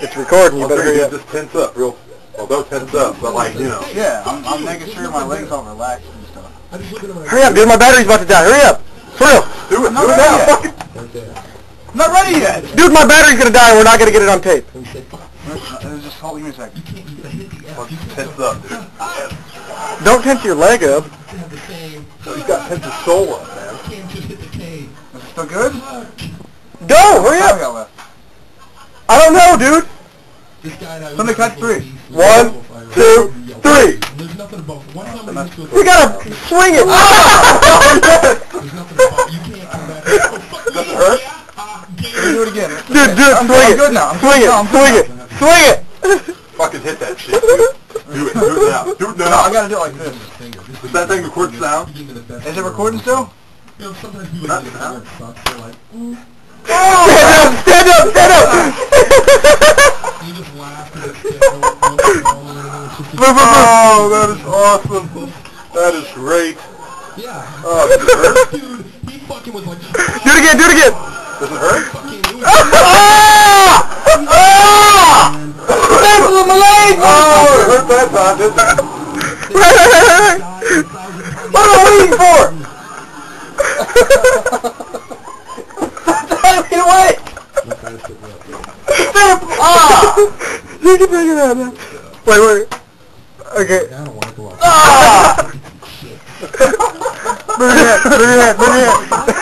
It's recording. You better hurry up. Just tense up, real. Well, don't tense up, but like, you know. Yeah, I'm making sure my legs all relaxed and stuff. Hurry up, dude. My battery's about to die. Hurry up. For real. Do it. I'm not Do it ready now. yet. Fucking. I'm not ready yet. Dude, my battery's gonna die and we're not gonna get it on tape. Just hold me a second. Fucking tense up, dude. Don't tense your leg up. He's got tense his soul up, man. Is it still good? Go. Hurry How up. we got left? I don't know, dude. Somebody catch 3. 1, 2, 3. You gotta swing it. Does it hurt? Let me do it again. Dude, swing I'm it. good now. Swing it. Swing it. Swing it. Fucking hit that shit, dude. Do it. Do it now. Do it No, I now. gotta do it like this. Does that thing record sound? Is it recording still? Not sound. Stand up. Stand up. Oh, that is awesome. That is great. Oh, does it hurt? Do it again. Do it again. Does it hurt? That's my leg. Oh, it hurt that time, didn't it? What am I waiting for? Get away! You can take it out now. Wait. Okay. Burn your head.